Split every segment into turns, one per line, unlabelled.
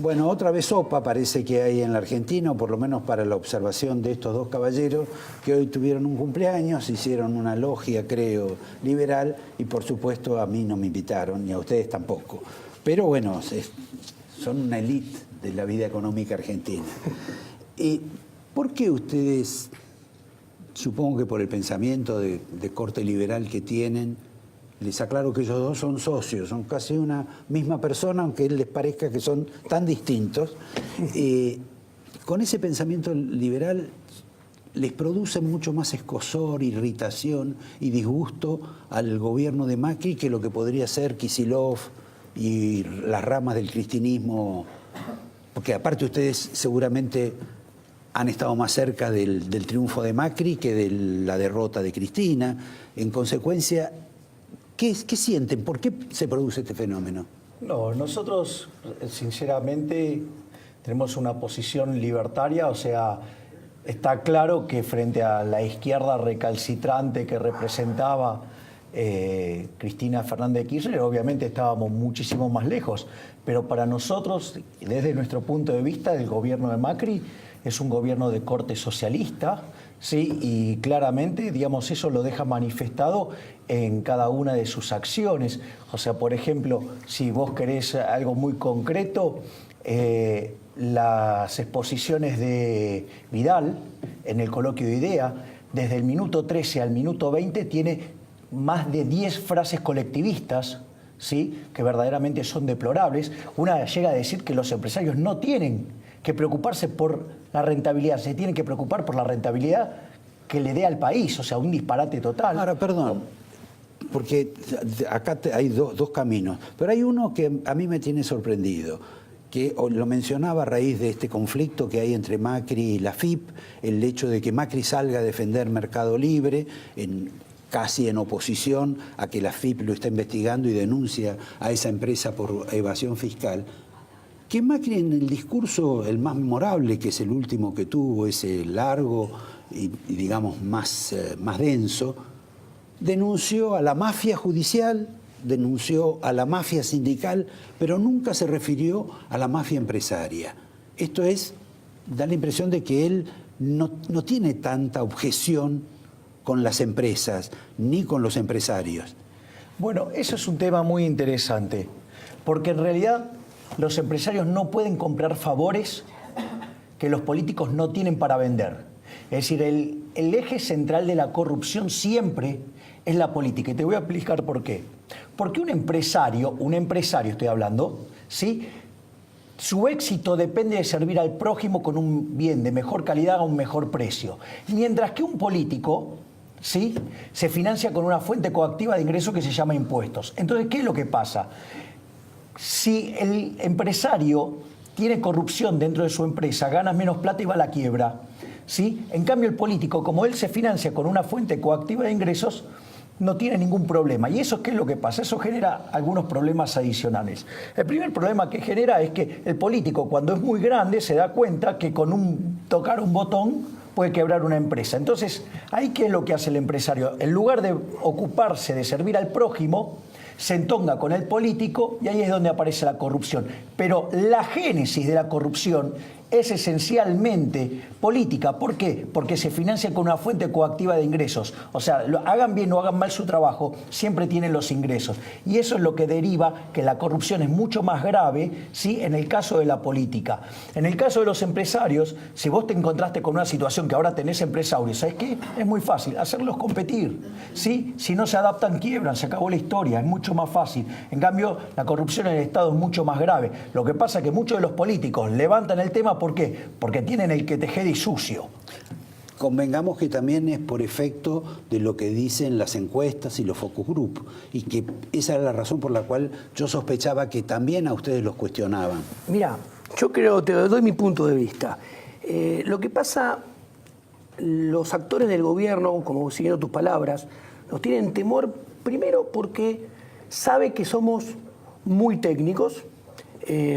Bueno, otra vez sopa parece que hay en la Argentina, o por lo menos para la observación de estos dos caballeros que hoy tuvieron un cumpleaños, hicieron una logia, creo, liberal, y por supuesto a mí no me invitaron, ni a ustedes tampoco. Pero bueno, son una élite de la vida económica argentina. ¿Por qué ustedes, supongo que por el pensamiento de corte liberal que tienen, les aclaro que ellos dos son socios, son casi una misma persona, aunque a él les parezca que son tan distintos, con ese pensamiento liberal les produce mucho más escozor, irritación y disgusto al gobierno de Macri que lo que podría ser Kicillof y las ramas del cristinismo, porque aparte ustedes seguramente han estado más cerca del triunfo de Macri que de la derrota de Cristina. En consecuencia, ¿qué sienten? ¿Por qué se produce este fenómeno?
No, nosotros sinceramente tenemos una posición libertaria, o sea, está claro que frente a la izquierda recalcitrante que representaba Cristina Fernández de Kirchner, obviamente estábamos muchísimo más lejos, pero para nosotros, desde nuestro punto de vista, el gobierno de Macri es un gobierno de corte socialista, ¿sí? Y claramente, digamos, eso lo deja manifestado en cada una de sus acciones. O sea, por ejemplo, si vos querés algo muy concreto, las exposiciones de Vidal en el coloquio de IDEA, desde el minuto 13 al minuto 20 tiene más de 10 frases colectivistas, ¿sí? Que verdaderamente son deplorables. Una llega a decir que los empresarios no tienen que preocuparse por la rentabilidad, se tienen que preocupar por la rentabilidad que le dé al país, o sea, un disparate total.
Ahora, perdón, porque acá hay dos caminos, pero hay uno que a mí me tiene sorprendido, que lo mencionaba a raíz de este conflicto que hay entre Macri y la FIP, el hecho de que Macri salga a defender Mercado Libre, casi en oposición a que la FIP lo está investigando y denuncia a esa empresa por evasión fiscal. Que Macri en el discurso, el más memorable, que es el último que tuvo, ese largo y digamos más denso, denunció a la mafia judicial, denunció a la mafia sindical, pero nunca se refirió a la mafia empresaria. Esto da la impresión de que él no tiene tanta objeción con las empresas, ni con los empresarios.
Bueno, eso es un tema muy interesante, porque en realidad los empresarios no pueden comprar favores que los políticos no tienen para vender. Es decir, el eje central de la corrupción siempre es la política. Y te voy a explicar por qué. Porque un empresario estoy hablando, ¿sí? Su éxito depende de servir al prójimo con un bien de mejor calidad a un mejor precio. Mientras que un político, ¿sí?, se financia con una fuente coactiva de ingresos que se llama impuestos. Entonces, ¿qué es lo que pasa? Si el empresario tiene corrupción dentro de su empresa, gana menos plata y va a la quiebra, ¿sí? En cambio, el político, como él se financia con una fuente coactiva de ingresos, no tiene ningún problema. ¿Y eso qué es lo que pasa? Eso genera algunos problemas adicionales. El primer problema que genera es que el político, cuando es muy grande, se da cuenta que con tocar un botón puede quebrar una empresa. Entonces, ¿ahí qué es lo que hace el empresario? En lugar de ocuparse de servir al prójimo, se entonga con el político y ahí es donde aparece la corrupción. Pero la génesis de la corrupción es esencialmente política. ¿Por qué? Porque se financia con una fuente coactiva de ingresos. O sea, hagan bien o hagan mal su trabajo, siempre tienen los ingresos. Y eso es lo que deriva que la corrupción es mucho más grave, ¿sí?, en el caso de la política. En el caso de los empresarios, si vos te encontraste con una situación que ahora tenés empresarios, ¿sabes qué? Es muy fácil, hacerlos competir, ¿sí? Si no se adaptan, quiebran, se acabó la historia, es mucho más fácil. En cambio, la corrupción en el Estado es mucho más grave. Lo que pasa es que muchos de los políticos levantan el tema. ¿Por qué? Porque tienen el que tejede y sucio.
Convengamos que también es por efecto de lo que dicen las encuestas y los focus group, y que esa era la razón por la cual yo sospechaba que también a ustedes los cuestionaban.
Mira, yo creo, te doy mi punto de vista. Lo que pasa, los actores del gobierno, como siguiendo tus palabras, nos tienen temor, primero porque sabe que somos muy técnicos.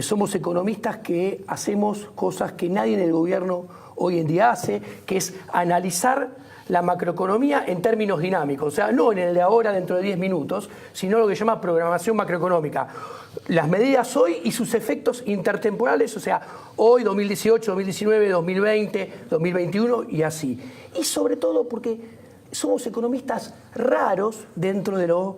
Somos economistas que hacemos cosas que nadie en el gobierno hoy en día hace, que es analizar la macroeconomía en términos dinámicos, o sea, no en el de ahora dentro de 10 minutos, sino lo que se llama programación macroeconómica. Las medidas hoy y sus efectos intertemporales, o sea, hoy, 2018, 2019, 2020, 2021 y así. Y sobre todo porque somos economistas raros dentro de lo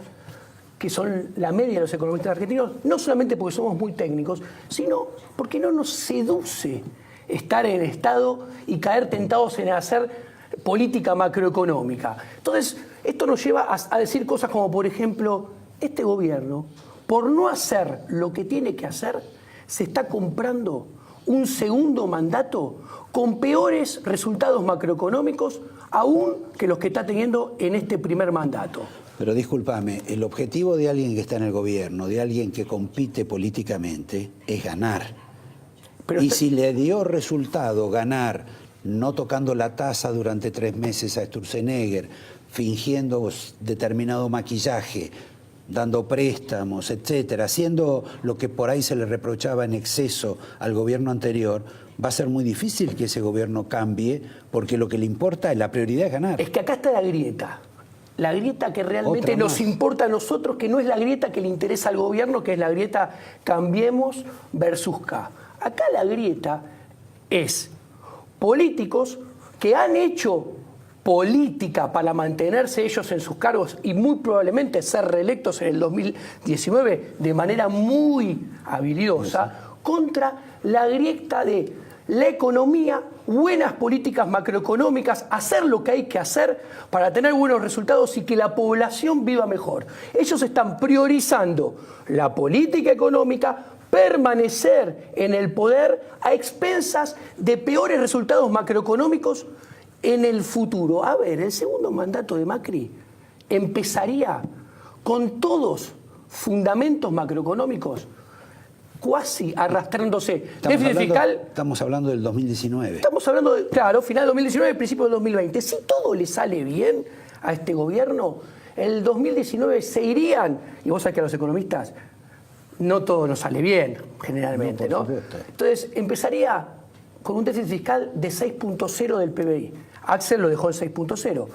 que son la media de los economistas argentinos, no solamente porque somos muy técnicos, sino porque no nos seduce estar en el Estado y caer tentados en hacer política macroeconómica. Entonces, esto nos lleva a decir cosas como, por ejemplo, este gobierno, por no hacer lo que tiene que hacer, se está comprando un segundo mandato con peores resultados macroeconómicos aún que los que está teniendo en este primer mandato.
Pero discúlpame, el objetivo de alguien que está en el gobierno, de alguien que compite políticamente, es ganar. Y si le dio resultado ganar, no tocando la tasa durante 3 meses a Sturzenegger, fingiendo determinado maquillaje, dando préstamos, etcétera, haciendo lo que por ahí se le reprochaba en exceso al gobierno anterior, va a ser muy difícil que ese gobierno cambie, porque lo que le importa, la prioridad es ganar.
Es que acá está la grieta que realmente nos importa a nosotros, que no es la grieta que le interesa al gobierno, que es la grieta Cambiemos versus K. Acá la grieta es políticos que han hecho política para mantenerse ellos en sus cargos y muy probablemente ser reelectos en el 2019 de manera muy habilidosa, contra la grieta de la economía, buenas políticas macroeconómicas, hacer lo que hay que hacer para tener buenos resultados y que la población viva mejor. Ellos están priorizando la política económica, permanecer en el poder a expensas de peores resultados macroeconómicos en el futuro. A ver, el segundo mandato de Macri empezaría con todos fundamentos macroeconómicos cuasi arrastrándose. Déficit fiscal.
Estamos hablando del 2019.
Estamos hablando de, claro, final de 2019, principio del 2020. Si todo le sale bien a este gobierno, el 2019 se irían, y vos sabés que a los economistas no todo nos sale bien, generalmente, ¿no? Entonces, empezaría con un déficit fiscal de 6.0 del PBI. Axel lo dejó en 6.0.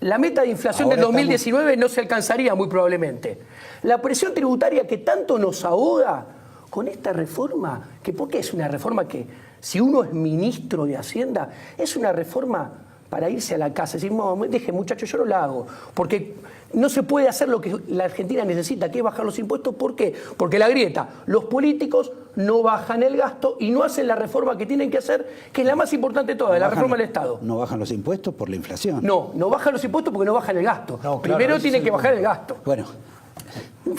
La meta de inflación del 2019 no se alcanzaría muy probablemente. La presión tributaria que tanto nos ahoga con esta reforma, que porque es una reforma que, si uno es ministro de Hacienda, es una reforma para irse a la casa. Decir, no, deje muchachos, yo no la hago. Porque no se puede hacer lo que la Argentina necesita, que es bajar los impuestos. ¿Por qué? Porque la grieta, los políticos no bajan el gasto y no hacen la reforma que tienen que hacer, que es la más importante de todas, la reforma del Estado.
No bajan los impuestos por la inflación.
No bajan los impuestos porque no bajan el gasto. No, claro, primero tienen que bajar el gasto.
Bueno,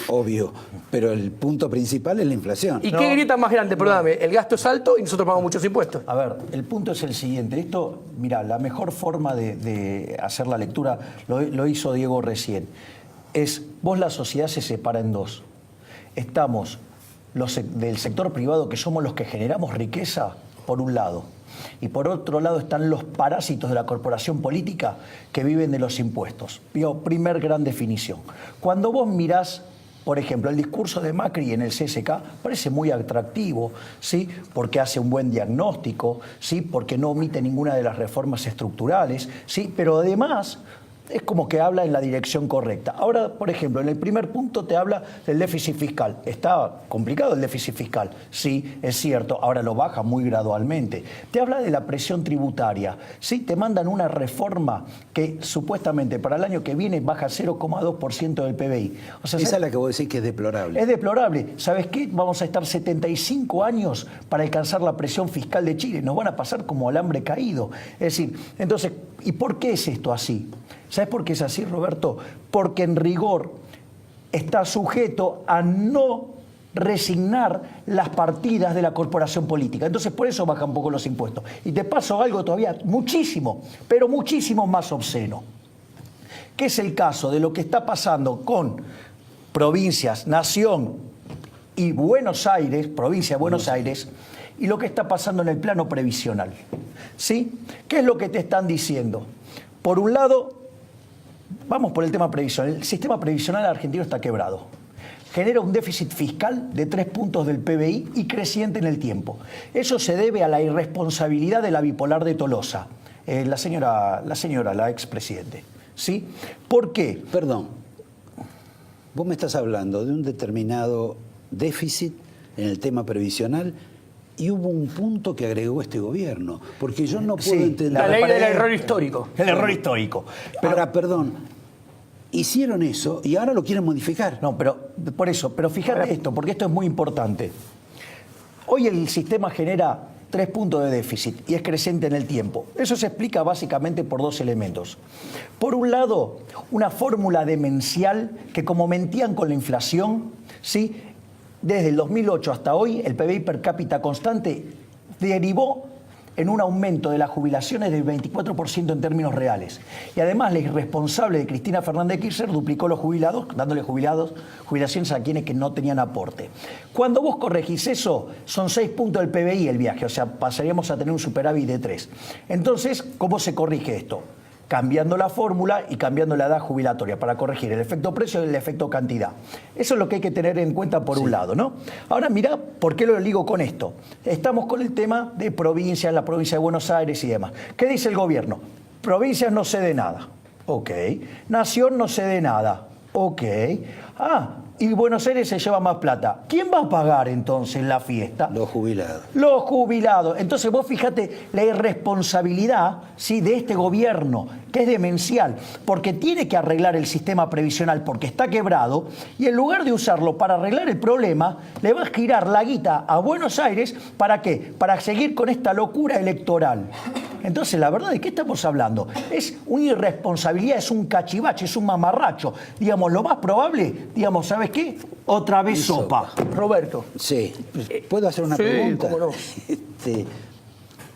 obvio, pero el punto principal es la inflación.
¿Y qué grieta más grande? Perdóname, el gasto es alto y nosotros pagamos muchos impuestos.
A ver, el punto es el siguiente. Esto, mira, la mejor forma de hacer la lectura lo hizo Diego recién. Vos la sociedad se separa en dos. Estamos los del sector privado, que somos los que generamos riqueza, por un lado. Y por otro lado están los parásitos de la corporación política que viven de los impuestos. Primer gran definición. Cuando vos mirás, por ejemplo, el discurso de Macri en el CSK parece muy atractivo, ¿sí? Porque hace un buen diagnóstico, ¿sí? Porque no omite ninguna de las reformas estructurales, ¿sí? Pero además es como que habla en la dirección correcta. Ahora, por ejemplo, en el primer punto te habla del déficit fiscal. Está complicado el déficit fiscal, sí, es cierto, ahora lo baja muy gradualmente. Te habla de la presión tributaria, sí, te mandan una reforma que supuestamente para el año que viene baja 0,2% del PBI. O sea,
esa es la que vos decís que es deplorable.
Es deplorable. ¿Sabes qué? Vamos a estar 75 años para alcanzar la presión fiscal de Chile. Nos van a pasar como alambre caído. Es decir, entonces, ¿y por qué es esto así? ¿Sabes por qué es así, Roberto? Porque en rigor está sujeto a no resignar las partidas de la corporación política. Entonces, por eso bajan un poco los impuestos. Y te paso algo todavía muchísimo, pero muchísimo más obsceno, que es el caso de lo que está pasando con provincias, Nación y Buenos Aires, provincia de Buenos Aires, y lo que está pasando en el plano previsional. ¿Sí? ¿Qué es lo que te están diciendo? Por un lado, vamos por el tema previsional. El sistema previsional argentino está quebrado. Genera un déficit fiscal de 3 puntos del PBI y creciente en el tiempo. Eso se debe a la irresponsabilidad de la bipolar de Tolosa. la expresidente. ¿Sí? ¿Por qué?
Perdón, vos me estás hablando de un determinado déficit en el tema previsional y hubo un punto que agregó este gobierno, porque yo no puedo entender...
La ley del error histórico.
El error histórico.
Ahora, perdón, hicieron eso y ahora lo quieren modificar.
No, pero por eso, pero fíjate esto, porque esto es muy importante. Hoy el sistema genera 3 puntos de déficit y es creciente en el tiempo. Eso se explica básicamente por 2 elementos. Por un lado, una fórmula demencial que, como mentían con la inflación, ¿sí?, desde el 2008 hasta hoy, el PBI per cápita constante derivó en un aumento de las jubilaciones del 24% en términos reales. Y además, la irresponsable de Cristina Fernández de Kirchner duplicó los jubilados, dándole jubilaciones a quienes que no tenían aporte. Cuando vos corregís eso, son 6 puntos del PBI el viaje, o sea, pasaríamos a tener un superávit de 3. Entonces, ¿cómo se corrige esto? Cambiando la fórmula y cambiando la edad jubilatoria para corregir el efecto precio y el efecto cantidad. Eso es lo que hay que tener en cuenta por un lado, ¿no? Ahora mirá por qué lo ligo con esto. Estamos con el tema de provincias, la provincia de Buenos Aires y demás. ¿Qué dice el gobierno? Provincias no cede nada. Ok. Nación no cede nada. Ok. Y Buenos Aires se lleva más plata. ¿Quién va a pagar entonces la fiesta?
Los jubilados.
Los jubilados. Entonces vos fíjate la irresponsabilidad, ¿sí?, de este gobierno, que es demencial, porque tiene que arreglar el sistema previsional porque está quebrado, y en lugar de usarlo para arreglar el problema, le va a girar la guita a Buenos Aires. ¿Para qué? Para seguir con esta locura electoral. Entonces, la verdad, ¿de qué estamos hablando? Es una irresponsabilidad, es un cachivache, es un mamarracho. Digamos, lo más probable, digamos, ¿sabes qué? Otra vez sopa.
Roberto.
Sí. ¿Puedo hacer una pregunta?
Cómo no.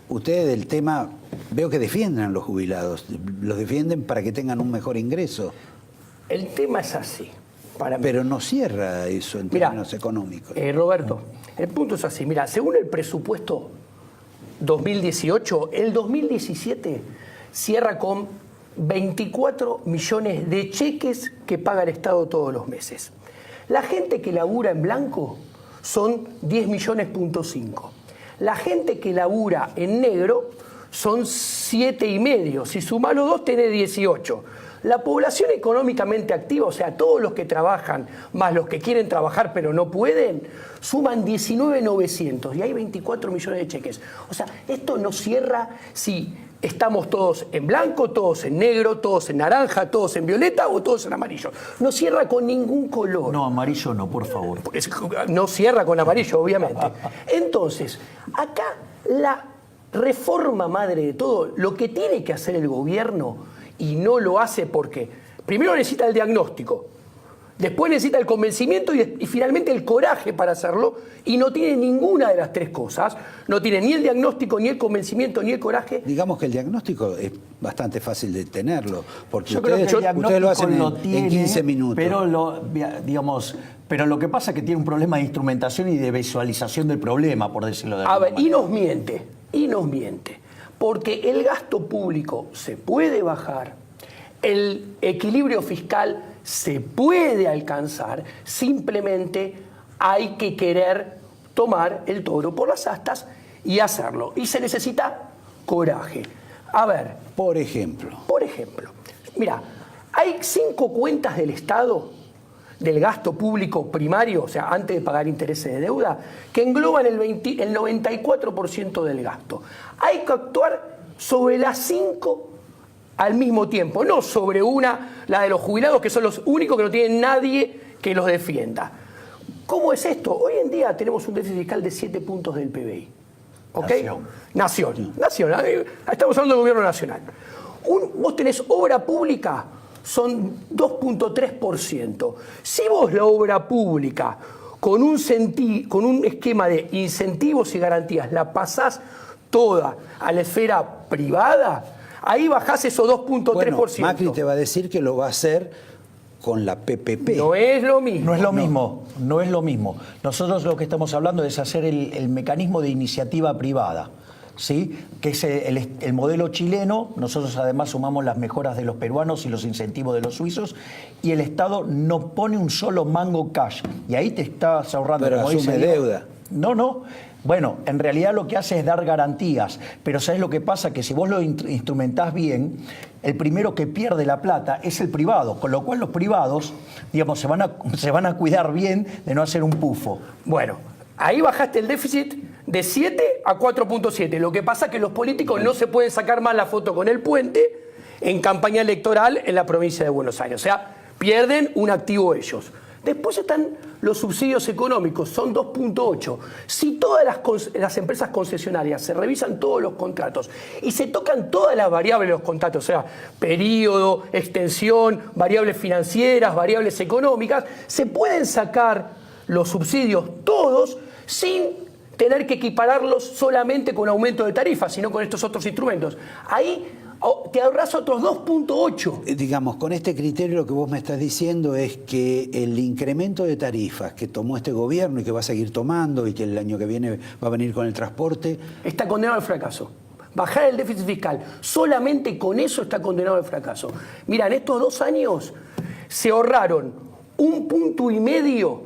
Ustedes del tema, veo que defienden a los jubilados. Los defienden para que tengan un mejor ingreso.
El tema es así, para mí.
Pero no cierra eso en términos económicos.
Roberto, el punto es así. Mira, según el presupuesto 2018, el 2017 cierra con 24 millones de cheques que paga el Estado todos los meses. La gente que labura en blanco son 10 millones.5. La gente que labura en negro son 7,5. Si sumás los dos, tenés 18. La población económicamente activa, o sea, todos los que trabajan, más los que quieren trabajar pero no pueden, suman 19,900 y hay 24 millones de cheques. O sea, esto no cierra si estamos todos en blanco, todos en negro, todos en naranja, todos en violeta o todos en amarillo. No cierra con ningún color.
No, amarillo no, por favor.
No cierra con amarillo, obviamente. Entonces, acá la reforma madre de todo, lo que tiene que hacer el gobierno, y no lo hace porque primero necesita el diagnóstico, después necesita el convencimiento y finalmente el coraje para hacerlo, y no tiene ninguna de las 3 cosas. No tiene ni el diagnóstico, ni el convencimiento, ni el coraje.
Digamos que el diagnóstico es bastante fácil de tenerlo, porque
Yo creo que el
ustedes lo
diagnóstico
hacen
lo tiene,
en 15 minutos.
Pero lo que pasa es que tiene un problema de instrumentación y de visualización del problema, por decirlo de alguna manera.
Y nos miente, porque el gasto público se puede bajar, el equilibrio fiscal se puede alcanzar, simplemente hay que querer tomar el toro por las astas y hacerlo. Y se necesita coraje. A ver.
Por ejemplo.
Mira, hay 5 cuentas del Estado, del gasto público primario, o sea, antes de pagar intereses de deuda, que engloban el 94% del gasto. Hay que actuar sobre las 5 al mismo tiempo, no sobre una, la de los jubilados, que son los únicos que no tienen nadie que los defienda. ¿Cómo es esto? Hoy en día tenemos un déficit fiscal de 7 puntos del PBI. ¿Ok? Nación. Estamos hablando del gobierno nacional. Vos tenés obra pública, son 2,3%. Si vos la obra pública con un esquema de incentivos y garantías la pasás toda a la esfera privada, ahí bajás esos 2,3%.
Bueno, Macri te va a decir que lo va a hacer con la PPP.
No es lo mismo.
No es lo mismo. Nosotros lo que estamos hablando es hacer el mecanismo de iniciativa privada. ¿sí? Que es el modelo chileno. Nosotros además sumamos las mejoras de los peruanos y los incentivos de los suizos, y el Estado no pone un solo mango cash. Y ahí te estás ahorrando.
Pero
como
asume
dice Diego.
deuda.
No. Bueno, en realidad lo que hace es dar garantías, pero ¿sabes lo que pasa? Que si vos lo instrumentás bien, el primero que pierde la plata es el privado, con lo cual los privados, digamos, se van a cuidar bien de no hacer un pufo.
Bueno, ahí bajaste el déficit de 7 a 4.7. Lo que pasa es que los políticos no se pueden sacar más la foto con el puente en campaña electoral en la provincia de Buenos Aires. O sea, pierden un activo ellos. Después están los subsidios económicos, son 2.8. Si todas las empresas concesionarias se revisan todos los contratos y se tocan todas las variables de los contratos, o sea, periodo, extensión, variables financieras, variables económicas, se pueden sacar los subsidios todos sin tener que equipararlos solamente con aumento de tarifas, sino con estos otros instrumentos. Ahí te ahorras otros 2.8.
Digamos, con este criterio lo que vos me estás diciendo es que el incremento de tarifas que tomó este gobierno y que va a seguir tomando y que el año que viene va a venir con el transporte...
Está condenado al fracaso. Bajar el déficit fiscal, solamente con eso está condenado al fracaso. Mira, en estos 2 años se ahorraron 1,5 puntos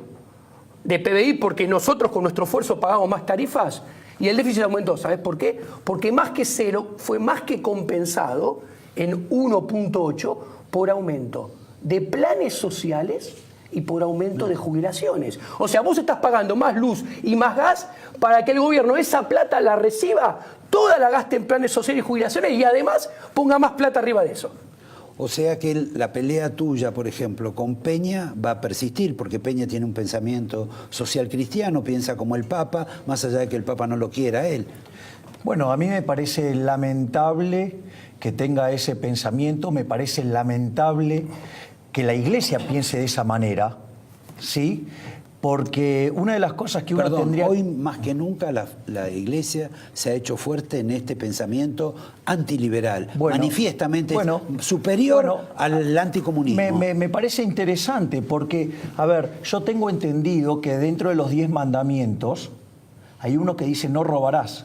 de PBI porque nosotros con nuestro esfuerzo pagamos más tarifas. Y el déficit aumentó, ¿sabes por qué? Porque más que cero fue más que compensado en 1.8 por aumento de planes sociales y por aumento de jubilaciones. O sea, vos estás pagando más luz y más gas para que el gobierno esa plata la reciba, toda la gaste en planes sociales y jubilaciones y además ponga más plata arriba de eso.
O sea que la pelea tuya, por ejemplo, con Peña va a persistir, porque Peña tiene un pensamiento social cristiano, piensa como el Papa, más allá de que el Papa no lo quiera él.
Bueno, a mí me parece lamentable que tenga ese pensamiento, me parece lamentable que la Iglesia piense de esa manera, ¿sí? Porque una de las cosas que uno tendría...
Hoy más que nunca la Iglesia se ha hecho fuerte en este pensamiento antiliberal, manifiestamente superior al anticomunismo.
Me parece interesante porque, a ver, yo tengo entendido que dentro de los 10 mandamientos hay uno que dice no robarás.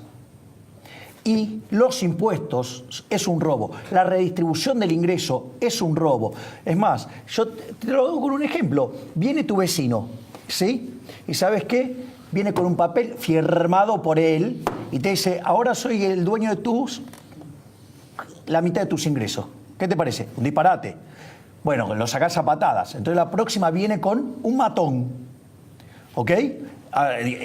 Y los impuestos es un robo. La redistribución del ingreso es un robo. Es más, yo te lo doy con un ejemplo. Viene tu vecino, ¿sí? ¿Y sabes qué? Viene con un papel firmado por él y te dice, ahora soy el dueño de la mitad de tus ingresos. ¿Qué te parece? Un disparate. Bueno, lo sacás a patadas. Entonces la próxima viene con un matón. ¿Ok?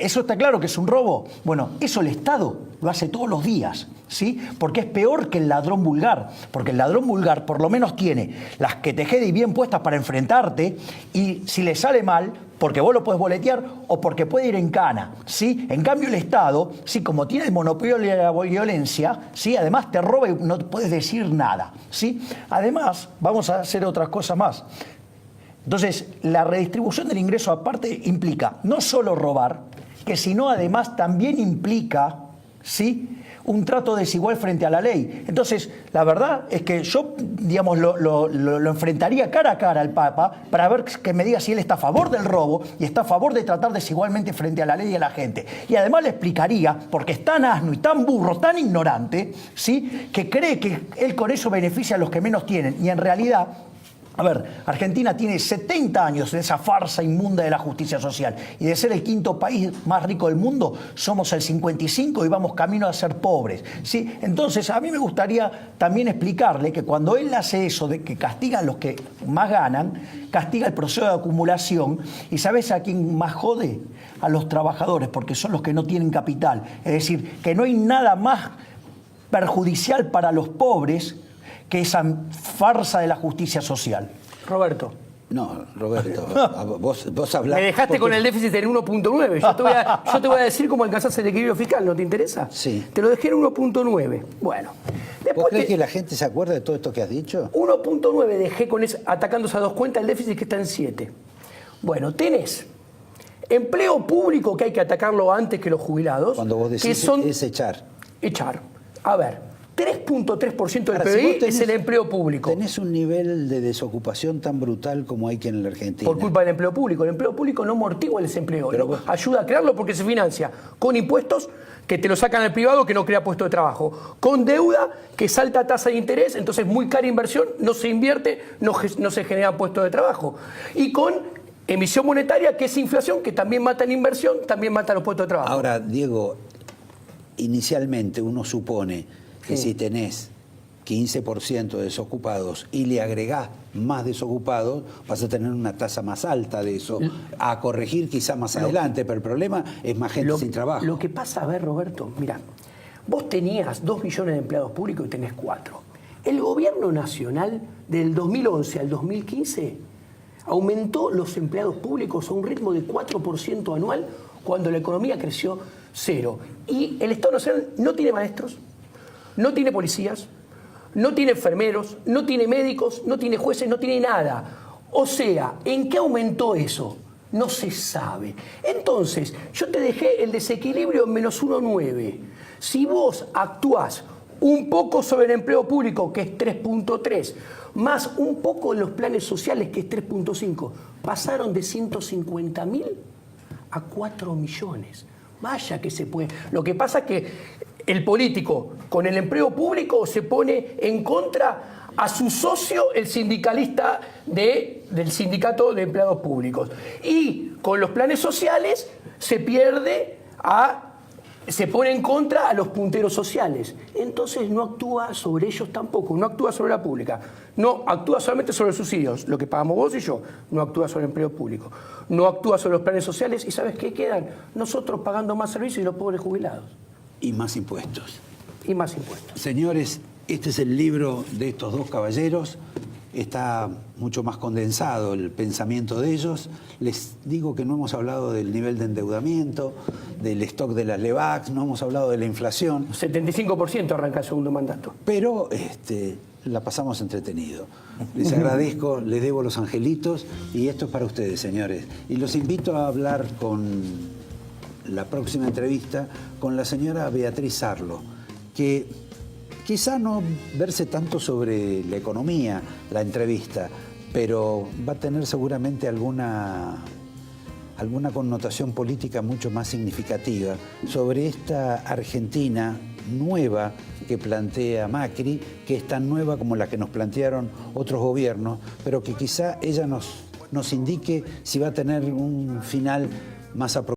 ¿Eso está claro que es un robo? Bueno, eso el Estado lo hace todos los días, ¿sí? Porque es peor que el ladrón vulgar, porque el ladrón vulgar por lo menos tiene las que te queden bien puestas para enfrentarte y si le sale mal, porque vos lo podés boletear o porque puede ir en cana, ¿sí? En cambio el Estado, sí, como tiene el monopolio de la violencia, ¿sí? Además te roba y no puedes decir nada, ¿sí? Además, vamos a hacer otras cosas más. Entonces, la redistribución del ingreso aparte implica no solo robar, que sino además también implica, ¿sí?, un trato desigual frente a la ley. Entonces, la verdad es que yo, digamos, lo enfrentaría cara a cara al Papa para ver que me diga si él está a favor del robo y está a favor de tratar desigualmente frente a la ley y a la gente. Y además le explicaría, porque es tan asno y tan burro, tan ignorante, ¿sí?, que cree que él con eso beneficia a los que menos tienen. Y en realidad... A ver, Argentina tiene 70 años de esa farsa inmunda de la justicia social y de ser el 5º país más rico del mundo, somos el 55 y vamos camino a ser pobres, ¿sí? Entonces, a mí me gustaría también explicarle que cuando él hace eso de que castiga a los que más ganan, castiga el proceso de acumulación y ¿sabes a quién más jode? A los trabajadores, porque son los que no tienen capital. Es decir, que no hay nada más perjudicial para los pobres que esa farsa de la justicia social.
Roberto.
No, Roberto, vos hablás...
Me dejaste con el déficit en 1.9. Yo te voy a decir cómo alcanzás el equilibrio fiscal, ¿no te interesa?
Sí.
Te lo dejé en 1.9. Bueno.
¿Vos crees que la gente se acuerda de todo esto que has dicho?
1.9 dejé con atacando esas dos cuentas el déficit que está en 7. Bueno, tenés empleo público que hay que atacarlo antes que los jubilados.
Cuando vos decís
que son
es echar.
Echar. A ver, 3.3% del
Ahora, si
PBI
vos tenés-
es el empleo público.
Tenés un nivel de desocupación tan brutal como hay que en la Argentina.
Por culpa del empleo público. El empleo público no amortigua el desempleo,
Pero
¿no?
vos-
Ayuda a crearlo porque se financia con impuestos que te lo sacan al privado que no crea puesto de trabajo, con deuda que salta tasa de interés, entonces muy cara inversión, no se invierte, no se generan puestos de trabajo. Y con emisión monetaria, que es inflación, que también mata la inversión, también mata los puestos de trabajo.
Ahora, Diego, inicialmente uno supone que
Sí.
si tenés 15% de desocupados y le agregás más desocupados, vas a tener una tasa más alta de eso, a corregir quizá más adelante, pero el problema es más gente sin trabajo.
Lo que pasa, a ver, Roberto, mira, vos tenías 2 millones de empleados públicos y tenés 4. El gobierno nacional, del 2011 al 2015, aumentó los empleados públicos a un ritmo de 4% anual cuando la economía creció 0. Y el Estado Nacional no tiene maestros, no tiene policías, no tiene enfermeros, no tiene médicos, no tiene jueces, no tiene nada. O sea, ¿en qué aumentó eso? No se sabe. Entonces, yo te dejé el desequilibrio en menos 1,9. Si vos actuás un poco sobre el empleo público, que es 3.3, más un poco en los planes sociales, que es 3.5, pasaron de 150.000 a 4 millones. Vaya que se puede. Lo que pasa es que el político con el empleo público se pone en contra a su socio, el sindicalista del sindicato de empleados públicos. Y con los planes sociales se pone en contra a los punteros sociales. Entonces no actúa sobre ellos tampoco, no actúa sobre la pública. No actúa solamente sobre los subsidios, lo que pagamos vos y yo. No actúa sobre el empleo público. No actúa sobre los planes sociales. ¿Y sabes qué quedan? Nosotros pagando más servicios y los pobres jubilados.
Y más impuestos.
Y más impuestos.
Señores, este es el libro de estos dos caballeros. Está mucho más condensado el pensamiento de ellos. Les digo que no hemos hablado del nivel de endeudamiento, del stock de las LEVAX, no hemos hablado de la inflación,
75% arranca el segundo mandato.
pero la pasamos entretenido. Les agradezco, les debo los angelitos y esto es para ustedes, señores. Y los invito a hablar con la próxima entrevista con la señora Beatriz Sarlo, que quizá no verse tanto sobre la economía, la entrevista, pero va a tener seguramente alguna connotación política mucho más significativa sobre esta Argentina nueva que plantea Macri, que es tan nueva como la que nos plantearon otros gobiernos, pero que quizá ella nos indique si va a tener un final más apropiado.